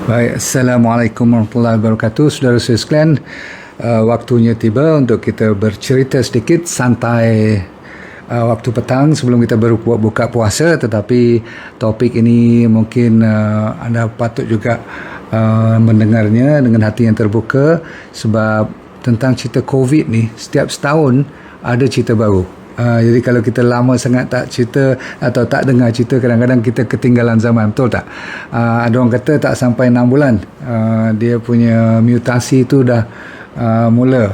Baik, Assalamualaikum warahmatullahi wabarakatuh. Saudara saya sekalian, waktunya tiba untuk kita bercerita sedikit santai waktu petang sebelum kita buka puasa. Tetapi topik ini mungkin anda patut juga mendengarnya dengan hati yang terbuka, sebab tentang cerita COVID ni setiap setahun ada cerita baru. Jadi kalau kita lama sangat tak cerita atau tak dengar cerita, kadang-kadang kita ketinggalan zaman, betul tak? Ada orang kata tak sampai 6 bulan dia punya mutasi itu dah mula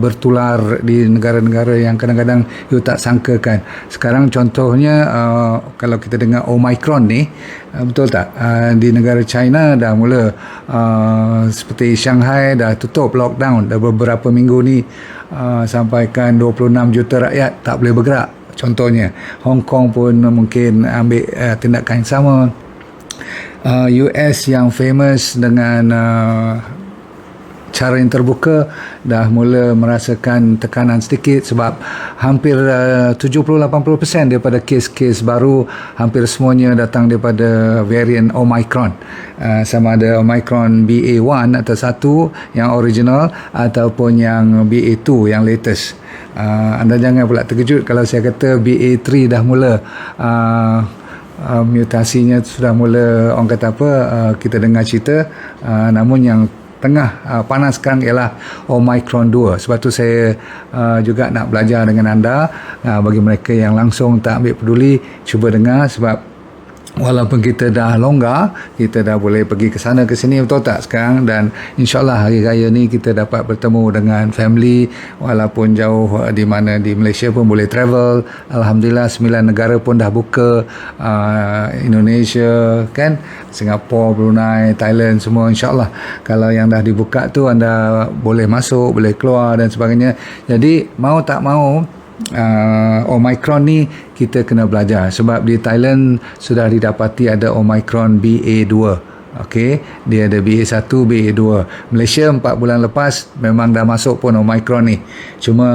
bertular di negara-negara yang kadang-kadang you tak sangkakan. Sekarang contohnya kalau kita dengar Omicron ni, betul tak? Di negara China dah mula, seperti Shanghai dah tutup lockdown dah beberapa minggu ni, sampaikan 26 juta rakyat tak boleh bergerak. Contohnya Hong Kong pun mungkin ambil tindakan yang sama. US yang famous dengan cara yang terbuka dah mula merasakan tekanan sedikit, sebab hampir 70-80% daripada kes-kes baru hampir semuanya datang daripada varian Omicron, sama ada Omicron BA1 atau 1 yang original ataupun yang BA2 yang latest. Anda jangan pula terkejut kalau saya kata BA3 dah mula mutasinya sudah mula, orang kata apa, kita dengar cerita, namun yang tengah panas sekarang ialah Omicron 2. Sebab tu saya juga nak belajar dengan anda, bagi mereka yang langsung tak ambil peduli, cuba dengar, sebab walaupun kita dah longgar, kita dah boleh pergi ke sana ke sini, betul tak sekarang, dan insyaAllah hari raya ni kita dapat bertemu dengan family walaupun jauh di mana, di Malaysia pun boleh travel. Alhamdulillah 9 negara pun dah buka, Indonesia kan, Singapura, Brunei, Thailand, semua insyaAllah. Kalau yang dah dibuka tu anda boleh masuk, boleh keluar dan sebagainya. Jadi mau tak mau Omicron ni kita kena belajar, sebab di Thailand sudah didapati ada Omicron BA2. Okey, dia ada BA1, BA2. Malaysia 4 bulan lepas memang dah masuk pun Omicron ni. Cuma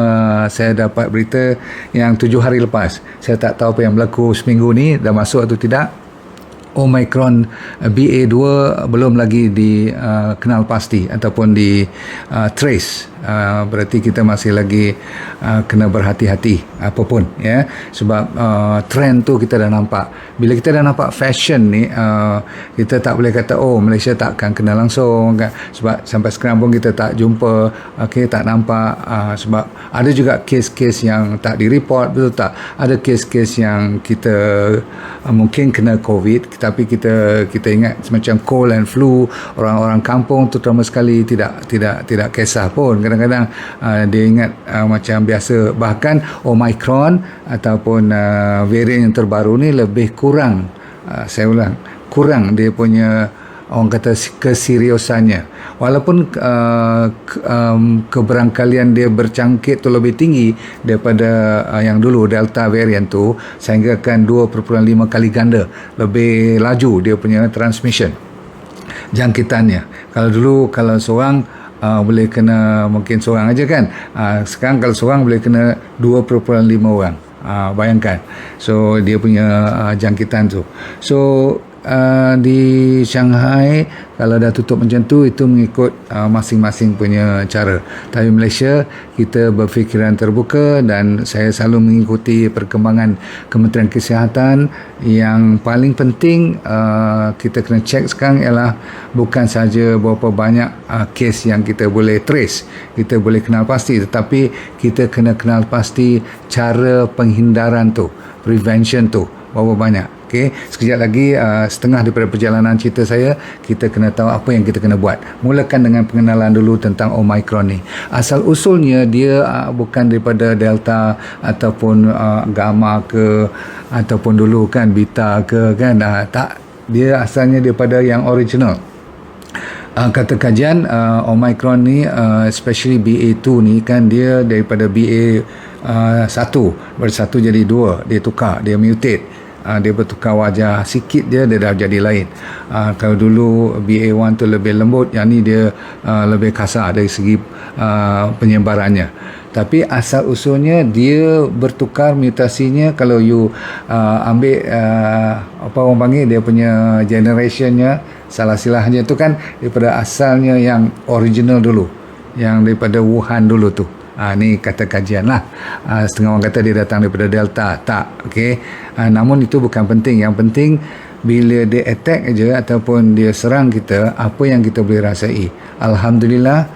saya dapat berita yang 7 hari lepas. Saya tak tahu apa yang berlaku seminggu ni, dah masuk atau tidak. Omicron BA2 belum lagi dikenal pasti ataupun di trace. Berarti kita masih lagi kena berhati-hati apapun, ya, sebab trend tu kita dah nampak. Bila kita dah nampak fashion ni, kita tak boleh kata Malaysia tak akan kena langsung kan? Sebab sampai sekarang pun kita tak jumpa, tak nampak, sebab ada juga kes-kes yang tak direport, betul tak? Ada kes-kes yang kita mungkin kena COVID, tapi kita ingat semacam cold and flu, orang-orang kampung terutama sekali tidak kisah pun. Kadang-kadang dia ingat macam biasa. Bahkan Omicron ataupun varian yang terbaru ni lebih kurang, saya ulang, kurang dia punya, orang kata, keseriusannya. Walaupun keberangkalian dia bercangkit tu lebih tinggi daripada yang dulu Delta variant tu, sehingga kan 2.5 kali ganda lebih laju dia punya transmission, jangkitannya. Kalau dulu kalau seorang boleh kena mungkin seorang aja kan, sekarang kalau seorang boleh kena 2.5 orang. Bayangkan, so dia punya jangkitan tu. So di Shanghai kalau dah tutup macam tu, itu mengikut masing-masing punya cara. Tapi Malaysia kita berfikiran terbuka, dan saya selalu mengikuti perkembangan Kementerian Kesihatan. Yang paling penting kita kena cek sekarang ialah bukan saja berapa banyak kes yang kita boleh trace, kita boleh kenal pasti, tetapi kita kena kenal pasti cara penghindaran tu, prevention tu, berapa banyak. Okey, sekejap lagi setengah daripada perjalanan cerita saya, kita kena tahu apa yang kita kena buat. Mulakan dengan pengenalan dulu tentang Omicron ni. Asal usulnya dia bukan daripada Delta ataupun Gamma ke, ataupun dulu kan Beta ke kan, tak, dia asalnya daripada yang original. Kata kajian Omicron ni, especially BA2 ni kan, dia daripada BA1 bersatu jadi 2, dia tukar, dia mutate. dia bertukar wajah sikit dia dah jadi lain. Kalau dulu BA1 tu lebih lembut, yang ni dia lebih kasar dari segi penyebarannya. Tapi asal usulnya dia bertukar mutasinya. Kalau you ambil apa orang panggil dia punya generationnya, salah silahnya tu kan daripada asalnya yang original dulu, yang daripada Wuhan dulu tu. Ni kata kajian lah. Setengah orang kata dia datang daripada Delta. Tak, okey. Namun itu bukan penting. Yang penting bila dia attack aja ataupun dia serang kita, apa yang kita boleh rasai. Alhamdulillah,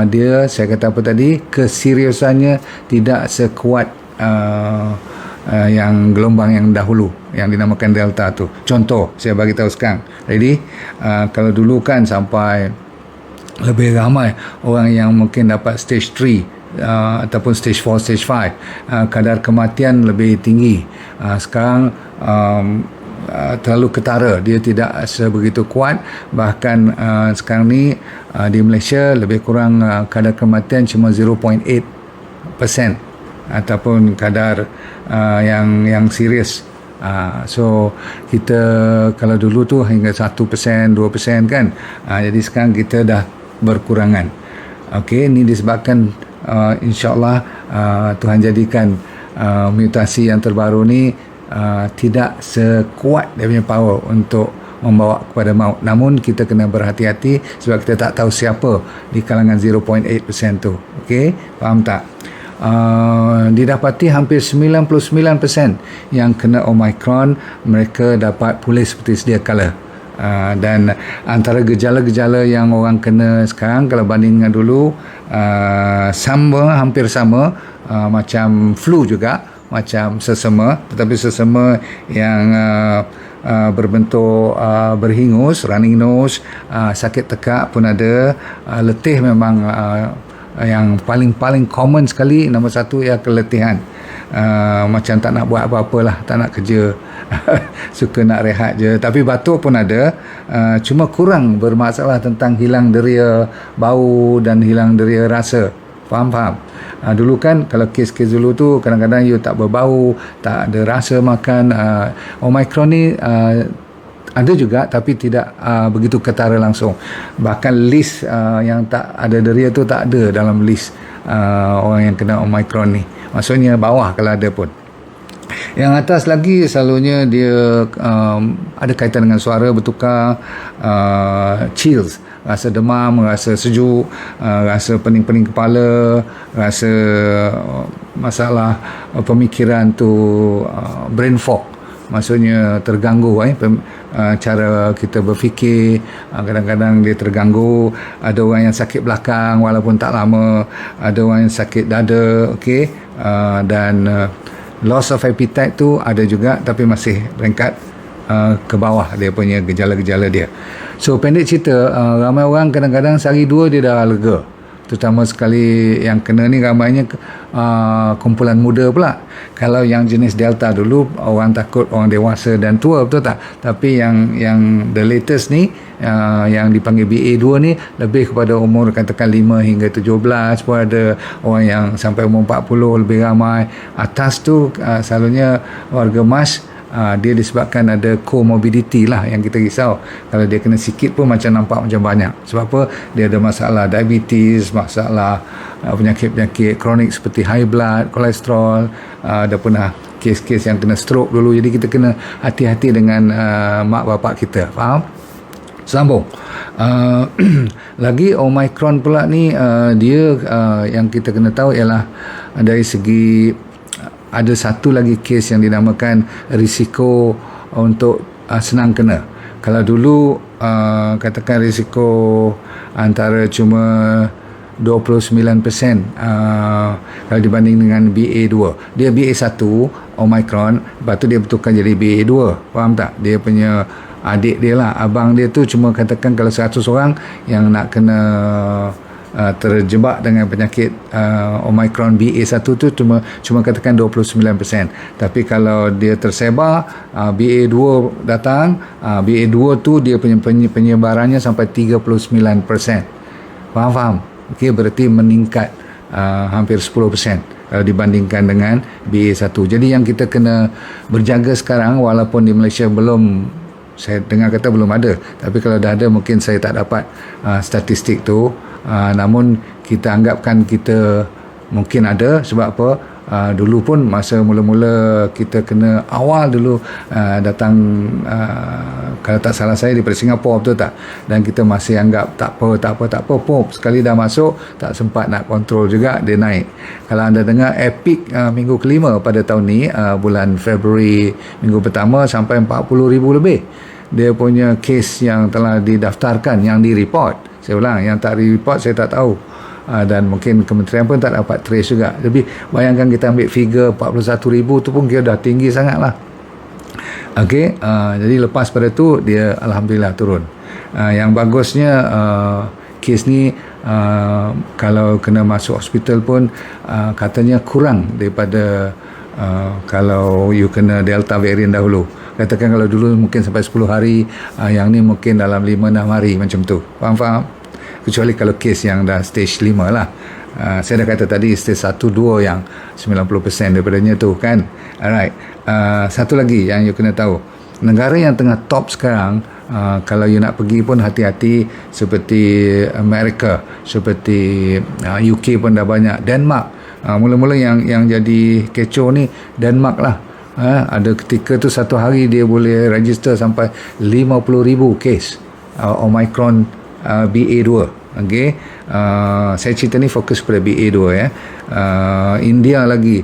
dia, saya kata apa tadi, keseriusannya tidak sekuat yang gelombang yang dahulu yang dinamakan Delta tu. Contoh, saya bagi tahu sekarang. Jadi, kalau dulu kan sampai lebih ramai orang yang mungkin dapat stage 3 ataupun stage 4, stage 5, kadar kematian lebih tinggi. Sekarang terlalu ketara, dia tidak sebegitu kuat. Bahkan sekarang ni di Malaysia lebih kurang kadar kematian cuma 0.8% ataupun kadar yang serius. So kita kalau dulu tu hingga 1%, 2% kan. Jadi sekarang kita dah berkurangan. Okey, ini disebabkan insya-Allah Tuhan jadikan mutasi yang terbaru ni tidak sekuat dia punya power untuk membawa kepada maut. Namun kita kena berhati-hati sebab kita tak tahu siapa di kalangan 0.8% tu. Okey, faham tak? Didapati hampir 99% yang kena Omicron mereka dapat pulih seperti sedia kala. Dan antara gejala-gejala yang orang kena sekarang kalau banding dengan dulu, hampir sama, macam flu juga, macam sesama, tetapi sesama yang berbentuk berhingus, running nose, sakit tekak pun ada, letih memang yang paling common sekali. Nombor satu ialah keletihan, macam tak nak buat apa-apa lah, tak nak kerja, suka nak rehat je. Tapi batuk pun ada, cuma kurang bermasalah tentang hilang deria bau dan hilang deria rasa. Faham? Dulu kan kalau kes-kes dulu tu kadang-kadang you tak berbau, tak ada rasa makan. Omicron ni ada juga tapi tidak begitu ketara langsung. Bahkan list yang tak ada deria tu tak ada dalam list orang yang kena Omicron ni. Maksudnya bawah kalau ada pun. Yang atas lagi selalunya dia ada kaitan dengan suara bertukar, chills, rasa demam, rasa sejuk, rasa pening-pening kepala, rasa masalah pemikiran tu, brain fog. Maksudnya terganggu cara kita berfikir, kadang-kadang dia terganggu. Ada orang yang sakit belakang walaupun tak lama, ada orang yang sakit dada, okey, dan loss of appetite tu ada juga tapi masih peringkat ke bawah dia punya gejala-gejala dia. So pendek cerita, ramai orang kadang-kadang sehari dua dia dah lega. Terutama sekali yang kena ni ramainya kumpulan muda pula. Kalau yang jenis Delta dulu orang takut orang dewasa dan tua, betul tak? Tapi yang the latest ni, yang dipanggil BA2 ni lebih kepada umur katakan 5 hingga 17 pun ada, orang yang sampai umur 40 lebih ramai. Atas tu selalunya warga emas. Dia disebabkan ada comorbidity lah yang kita risau. Kalau dia kena sikit pun macam nampak macam banyak. Sebab apa? Dia ada masalah diabetes, masalah penyakit-penyakit kronik seperti high blood, kolesterol, ada pernah kes-kes yang kena stroke dulu. Jadi kita kena hati-hati dengan mak bapak kita. Faham? Sambung. Lagi Omicron pula ni, dia yang kita kena tahu ialah dari segi ada satu lagi kes yang dinamakan risiko untuk senang kena. Kalau dulu katakan risiko antara cuma 29% kalau dibanding dengan BA2. Dia BA1 Omicron, lepas tu dia bertukar jadi BA2. Faham tak? Dia punya adik dia lah, abang dia tu cuma katakan kalau 100 orang yang nak kena terjebak dengan penyakit Omicron BA1 tu cuma katakan 29%. Tapi kalau dia tersebar, BA2 datang, BA2 tu dia punya penyebarannya sampai 39%. Faham? Okey, berarti meningkat hampir 10%. kalau dibandingkan dengan BA1. Jadi yang kita kena berjaga sekarang, walaupun di Malaysia belum, saya dengar kata belum ada, tapi kalau dah ada mungkin saya tak dapat statistik tu, namun kita anggapkan kita mungkin ada. Sebab apa? Dulu pun masa mula-mula kita kena awal dulu datang, kalau tak salah saya daripada Singapura, betul tak? Dan kita masih anggap tak apa, pop sekali dah masuk tak sempat nak kontrol juga, dia naik. Kalau anda dengar epic minggu kelima pada tahun ni, bulan Februari minggu pertama, sampai 40,000 lebih dia punya kes yang telah didaftarkan, yang direport. Saya ulang, yang tak direport saya tak tahu. Dan mungkin kementerian pun tak dapat trace juga. Tapi bayangkan kita ambil figure 41,000 tu pun kira dah tinggi sangat lah. Okey, jadi lepas pada tu dia Alhamdulillah turun. Yang bagusnya kes ni kalau kena masuk hospital pun katanya kurang daripada kalau you kena Delta variant dahulu. Katakan kalau dulu mungkin sampai 10 hari, yang ni mungkin dalam 5-6 hari macam tu. Faham? Kecuali kalau kes yang dah stage 5 lah. Saya dah kata tadi stage 1-2 yang 90% daripadanya tu kan. Alright. Satu lagi yang you kena tahu, negara yang tengah top sekarang, kalau you nak pergi pun hati-hati, seperti Amerika, seperti UK pun dah banyak, Denmark. Mula-mula yang jadi kecoh ni Denmark lah. Ada ketika tu satu hari dia boleh register sampai 50,000 kes Omicron BA2. Okay. Saya cerita ni fokus pada BA2 ya. India lagi,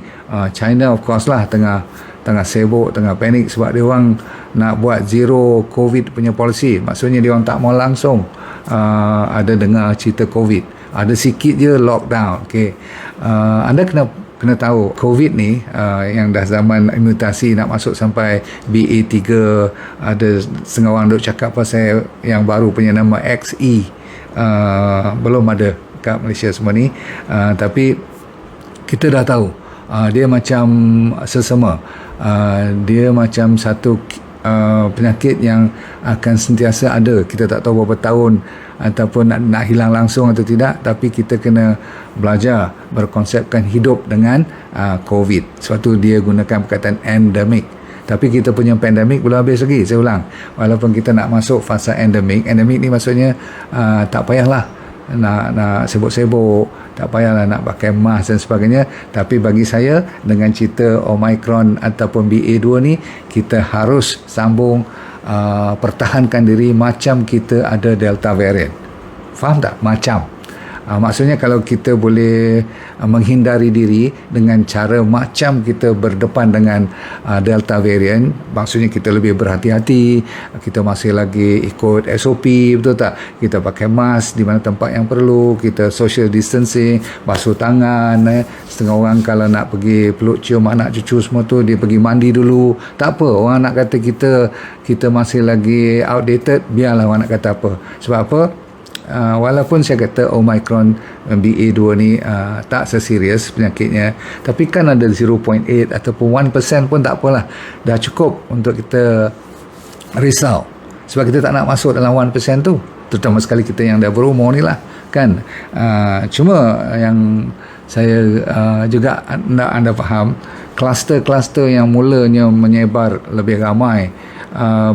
China of course lah tengah sibuk, tengah panik sebab dia orang nak buat zero COVID punya policy. Maksudnya dia orang tak mau langsung ada dengar cerita COVID, ada sikit je lockdown. Okay. Anda kena tahu COVID ni yang dah zaman mutasi nak masuk sampai BA3, ada setengah orang duk cakap pasal yang baru punya nama XE, belum ada kat Malaysia semua ni, tapi kita dah tahu dia macam sesama, dia macam satu penyakit yang akan sentiasa ada. Kita tak tahu berapa tahun ataupun nak hilang langsung atau tidak, tapi kita kena belajar berkonsepkan hidup dengan COVID. Sebab tu dia gunakan perkataan endemik. Tapi kita punya pandemik belum habis lagi. Saya ulang, walaupun kita nak masuk fasa endemik ni maksudnya tak payahlah nak sibuk-sibuk, tak payahlah nak pakai mask dan sebagainya. Tapi bagi saya, dengan cerita Omicron ataupun BA2 ni, kita harus sambung pertahankan diri macam kita ada Delta variant. Faham tak? Macam maksudnya kalau kita boleh menghindari diri dengan cara macam kita berdepan dengan Delta variant, maksudnya kita lebih berhati-hati, kita masih lagi ikut SOP, betul tak? Kita pakai mask di mana tempat yang perlu, kita social distancing, basuh tangan. Setengah orang kalau nak pergi peluk cium anak cucu semua tu, dia pergi mandi dulu. Tak apa, orang nak kata kita masih lagi outdated, biarlah orang nak kata apa. Sebab apa? Walaupun saya kata Omicron BA2 ni tak seserius penyakitnya, tapi kan ada 0.8 ataupun 1% pun tak apalah, dah cukup untuk kita risau. Sebab kita tak nak masuk dalam 1% tu, terutama sekali kita yang dah berumur ni lah kan. Cuma yang saya juga anda faham, kluster-kluster yang mulanya menyebar lebih ramai,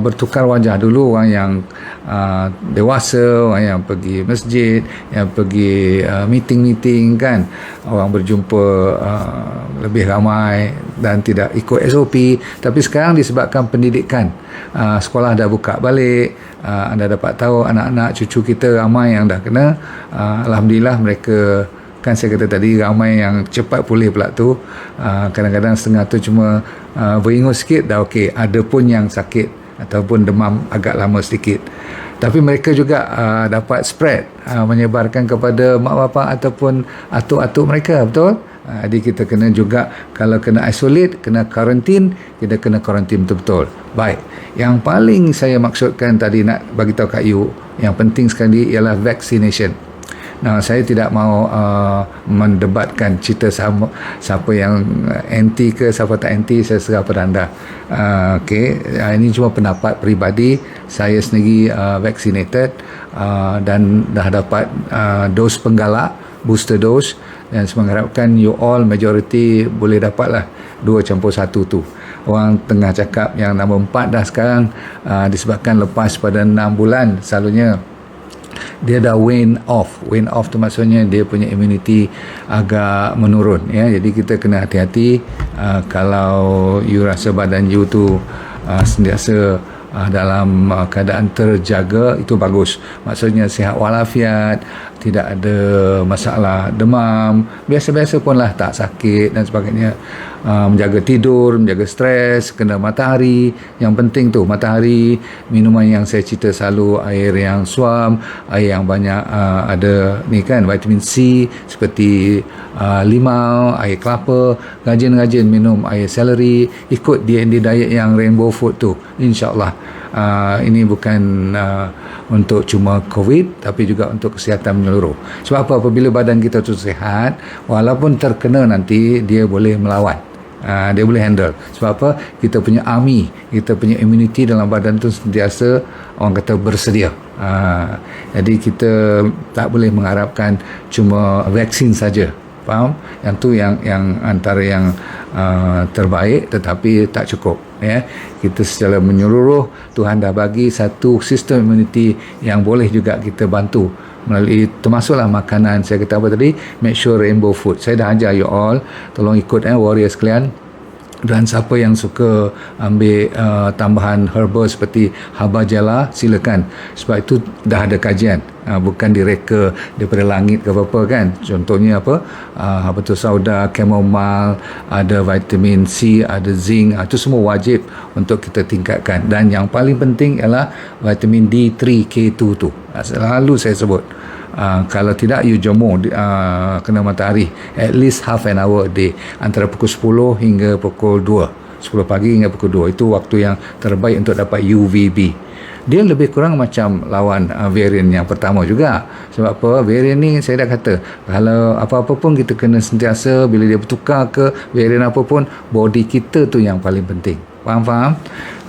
bertukar wajah. Dulu orang yang dewasa, orang yang pergi masjid, yang pergi meeting-meeting kan, orang berjumpa lebih ramai dan tidak ikut SOP. Tapi sekarang disebabkan pendidikan, sekolah dah buka balik, anda dapat tahu anak-anak cucu kita ramai yang dah kena. Alhamdulillah mereka, kan saya kata tadi, ramai yang cepat pulih pula tu. Kadang-kadang setengah tu cuma beringus sikit dah okey. Ada pun yang sakit ataupun demam agak lama sedikit, tapi mereka juga dapat spread, menyebarkan kepada mak bapak ataupun atuk-atuk mereka, betul? Jadi kita kena juga, kalau kena isolate, kena karantin, kita kena karantin betul-betul. Baik, yang paling saya maksudkan tadi nak bagi tahu kat you, yang penting sekali ialah vaccination. Nah, saya tidak mahu mendebatkan cerita siapa yang anti ke siapa tak anti, saya serah pada anda. Okey, ini cuma pendapat peribadi saya sendiri. Vaccinated dan dah dapat dos penggalak, booster dose, dan mengharapkan you all majority boleh dapatlah 2+1 tu. Orang tengah cakap yang nombor 4 dah sekarang, disebabkan lepas pada 6 bulan selalunya dia dah wane off tu maksudnya dia punya immunity agak menurun, ya. Jadi kita kena hati-hati. Kalau you rasa badan you tu sentiasa dalam keadaan terjaga, itu bagus. Maksudnya sihat walafiat, tidak ada masalah demam, biasa-biasa pun lah, tak sakit dan sebagainya. Menjaga tidur, menjaga stres, kena matahari. Yang penting tu matahari, minuman yang saya cerita selalu, air yang suam, air yang banyak ada ni kan, vitamin C seperti limau, air kelapa, rajin-rajin minum air seleri, ikut D&D diet yang Rainbow Food tu, insyaAllah. Ini bukan untuk cuma COVID, tapi juga untuk kesihatan menyeluruh. Sebab apa? Apabila badan kita tu sihat, walaupun terkena nanti, dia boleh melawan. Dia boleh handle. Sebab apa? Kita punya army, kita punya immunity dalam badan tu sentiasa, orang kata, bersedia. Jadi kita tak boleh mengharapkan cuma vaksin saja. Faham? Yang tu yang antara yang terbaik, tetapi tak cukup, ya. Kita secara menyeluruh, Tuhan dah bagi satu sistem immunity yang boleh juga kita bantu melalui, termasuklah makanan. Saya kata apa tadi, make sure Rainbow Food. Saya dah ajar you all, tolong ikut warrior sekalian. Dan siapa yang suka ambil tambahan herbal seperti haba jala, silakan. Sebab itu dah ada kajian, bukan direka daripada langit ke apa-apa kan. Contohnya apa, apa tu, sauda, chamomile, ada vitamin C, ada zinc, itu semua wajib untuk kita tingkatkan. Dan yang paling penting ialah vitamin D3K2 tu, selalu saya sebut. Kalau tidak, you jemur kena matahari at least half an hour a day, antara pukul 10 hingga pukul 2, 10 pagi hingga pukul 2. Itu waktu yang terbaik untuk dapat UVB. Dia lebih kurang macam lawan varian yang pertama juga. Sebab apa? Varian ni saya dah kata, kalau apa-apa pun kita kena sentiasa, bila dia bertukar ke varian apa pun, body kita tu yang paling penting. Faham?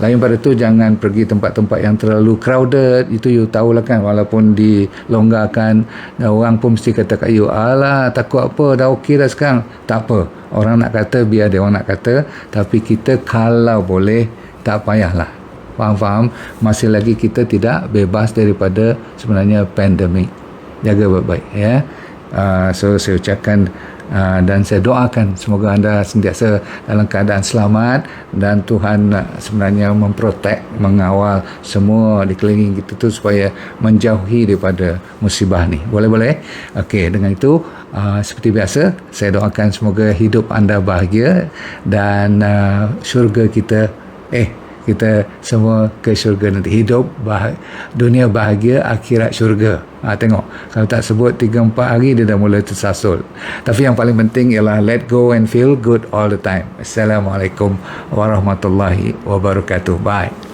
Lain pada tu, jangan pergi tempat-tempat yang terlalu crowded. Itu you tahulah kan, walaupun dilonggarkan, orang pun mesti kata kat you, alah takut apa, dah okey dah sekarang. Tak apa, orang nak kata biar dia orang nak kata, tapi kita kalau boleh tak payahlah. Faham? Masih lagi kita tidak bebas daripada sebenarnya pandemik. Jaga baik-baik, ya. So saya ucapkan dan saya doakan semoga anda sentiasa dalam keadaan selamat, dan Tuhan sebenarnya memprotek, mengawal semua di keliling kita tu supaya menjauhi daripada musibah ni. Boleh? Okey, dengan itu seperti biasa saya doakan semoga hidup anda bahagia dan syurga kita kita semua ke syurga nanti. Hidup dunia bahagia, akhirat syurga. Tengok, kalau tak sebut 3-4 hari dia dah mula tersasul. Tapi yang paling penting ialah let go and feel good all the time. Assalamualaikum warahmatullahi wabarakatuh. Bye.